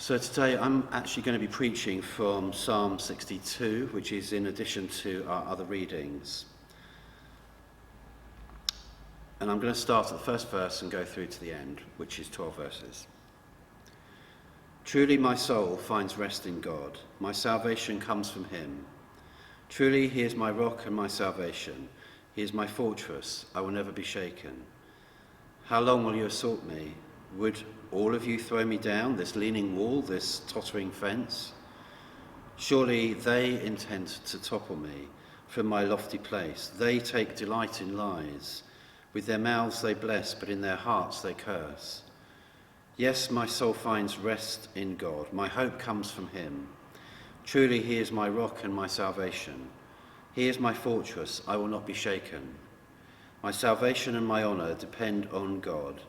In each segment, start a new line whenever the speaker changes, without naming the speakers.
So today I'm actually going to be preaching from Psalm 62, which is in addition to our other readings. And I'm going to start at the first verse and go through to the end, which is 12 verses. Truly my soul finds rest in God. My salvation comes from him. Truly he is my rock and my salvation. He is my fortress. I will never be shaken. How long will you assault me? Would all of you throw me down, this leaning wall, this tottering fence? Surely they intend to topple me from my lofty place. They take delight in lies. With their mouths they bless, but in their hearts they curse. Yes, my soul finds rest in God. My hope comes from him. Truly he is my rock and my salvation. He is my fortress. I will not be shaken. My salvation and my honor depend on God.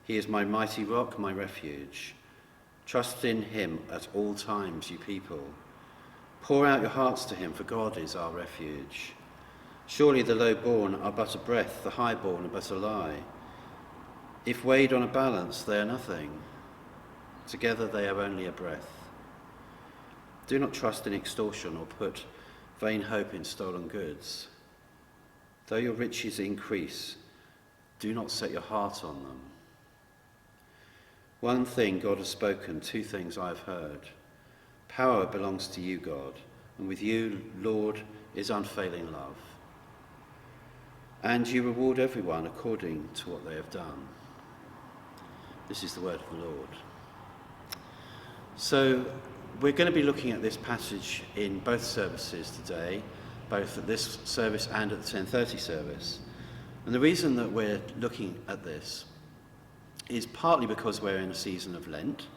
He is my mighty rock, my refuge. Trust in him at all times, you people. Pour out your hearts to him, for God is our refuge. Surely the low-born are but a breath, the high-born are but a lie. If weighed on a balance, they are nothing. Together they are only a breath. Do not trust in extortion or put vain hope in stolen goods. Though your riches increase, do not set your heart on them. One thing God has spoken, two things I have heard. Power belongs to you, God, and with you, Lord, is unfailing love. And you reward everyone according to what they have done. This is the word of the Lord. So we're going to be looking at this passage in both services today, both at this service and at the 10:30 service. And the reason that we're looking at this is partly because we're in a season of Lent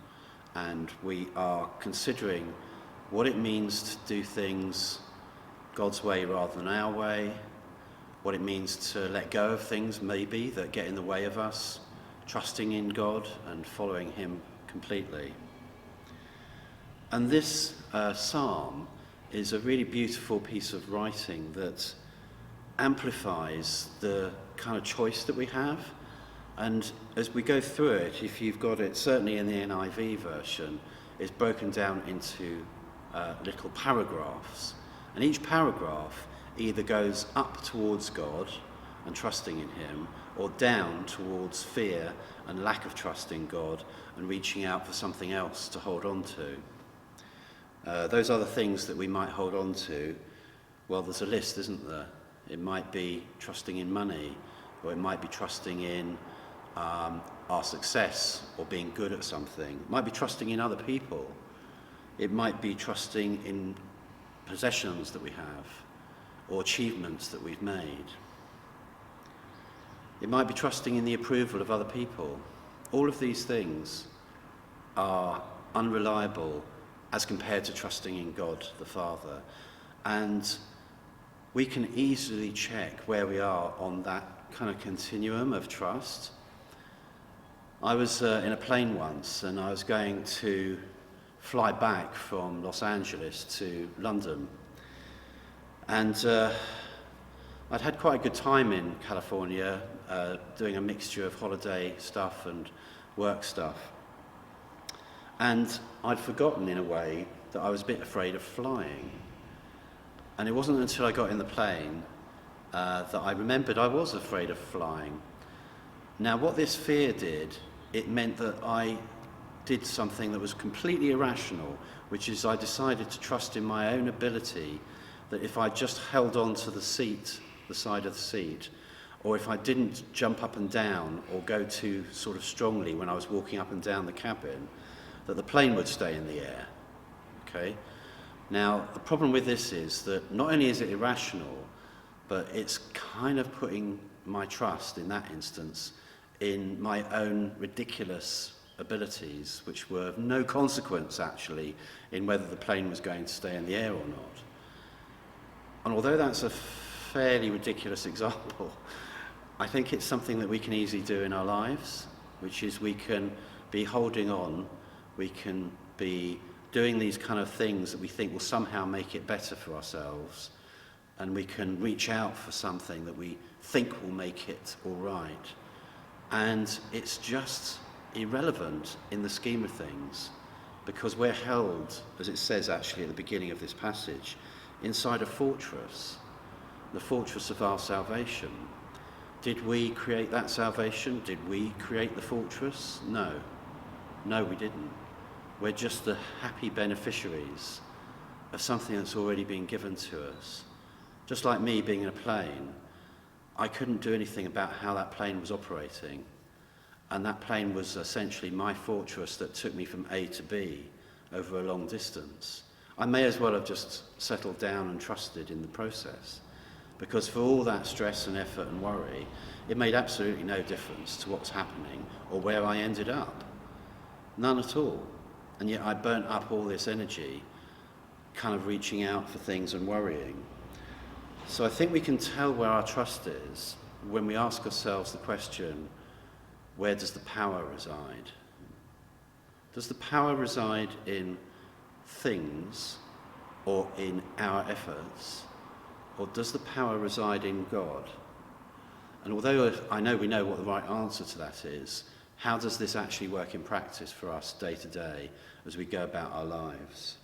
and we are considering what it means to do things God's way rather than our way, what it means to let go of things maybe that get in the way of us trusting in God and following him completely. And this psalm is a really beautiful piece of writing that amplifies the kind of choice that we have. And as we go through it, if you've got it, certainly in the NIV version, it's broken down into little paragraphs. And each paragraph either goes up towards God and trusting in him, or down towards fear and lack of trust in God and reaching out for something else to hold on to. Those other things that we might hold on to, well, there's a list, isn't there? It might be trusting in money, or it might be trusting in our success or being good at something. It might be trusting in other people. It might be trusting in possessions that we have or achievements that we've made. It might be trusting in the approval of other people. All of these things are unreliable as compared to trusting in God the Father. And we can easily check where we are on that kind of continuum of trust. I was in a plane once and I was going to fly back from Los Angeles to London. And I'd had quite a good time in California, doing a mixture of holiday stuff and work stuff. And I'd forgotten in a way that I was a bit afraid of flying. And it wasn't until I got in the plane that I remembered I was afraid of flying. Now, what this fear did, it meant that I did something that was completely irrational, which is I decided to trust in my own ability that if I just held on to the seat, the side of the seat, or if I didn't jump up and down or go too sort of strongly when I was walking up and down the cabin, that the plane would stay in the air. Okay? Now, the problem with this is that not only is it irrational, but it's kind of putting my trust in that instance in my own ridiculous abilities, which were of no consequence actually in whether the plane was going to stay in the air or not. And although that's a fairly ridiculous example, I think it's something that we can easily do in our lives, which is we can be holding on, we can be doing these kind of things that we think will somehow make it better for ourselves, and we can reach out for something that we think will make it all right. And it's just irrelevant in the scheme of things because we're held, as it says actually at the beginning of this passage, inside a fortress, the fortress of our salvation. Did we create that salvation? Did we create the fortress? No. No, we didn't. We're just the happy beneficiaries of something that's already been given to us. Just like me being in a plane, I couldn't do anything about how that plane was operating. And that plane was essentially my fortress that took me from A to B over a long distance. I may as well have just settled down and trusted in the process, because for all that stress and effort and worry, it made absolutely no difference to what's happening or where I ended up. None at all. And yet I burnt up all this energy kind of reaching out for things and worrying. So I think we can tell where our trust is when we ask ourselves the question, where does the power reside? Does the power reside in things or in our efforts? Or does the power reside in God? And although I know we know what the right answer to that is, how does this actually work in practice for us day to day as we go about our lives?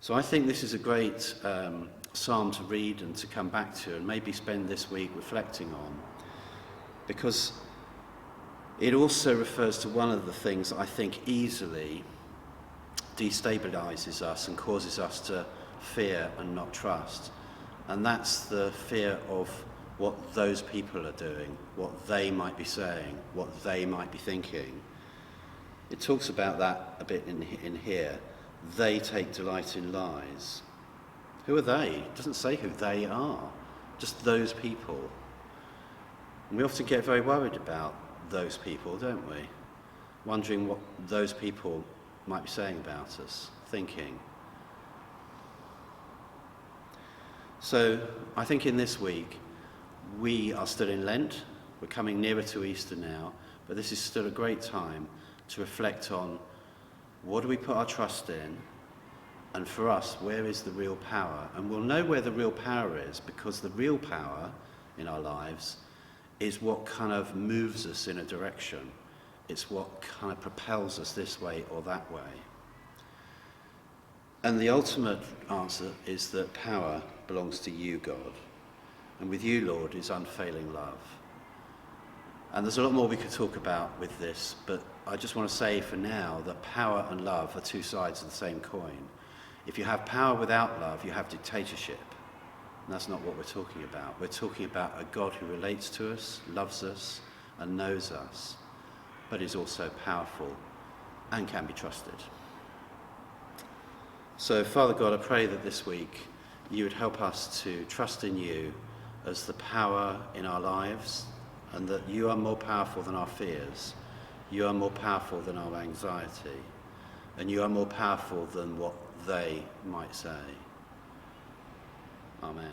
So I think this is a great psalm to read and to come back to and maybe spend this week reflecting on, because it also refers to one of the things that I think easily destabilizes us and causes us to fear and not trust. And that's the fear of what those people are doing, what they might be saying, what they might be thinking. It talks about that a bit in here. They take delight in lies. Who are they? It doesn't say who they are, just those people. And we often get very worried about those people, don't we? Wondering what those people might be saying about us, thinking. So I think in this week, we are still in Lent. We're coming nearer to Easter now, but this is still a great time to reflect on what do we put our trust in, and for us, where is the real power? And we'll know where the real power is, because the real power in our lives is what kind of moves us in a direction. It's what kind of propels us this way or that way. And the ultimate answer is that power belongs to you, God. And with you, Lord, is unfailing love. And there's a lot more we could talk about with this, but I just want to say for now that power and love are two sides of the same coin. If you have power without love, you have dictatorship. And that's not what we're talking about. We're talking about a God who relates to us, loves us, and knows us, but is also powerful and can be trusted. So, Father God, I pray that this week you would help us to trust in you as the power in our lives, and that you are more powerful than our fears. You are more powerful than our anxiety, and you are more powerful than what they might say. Amen.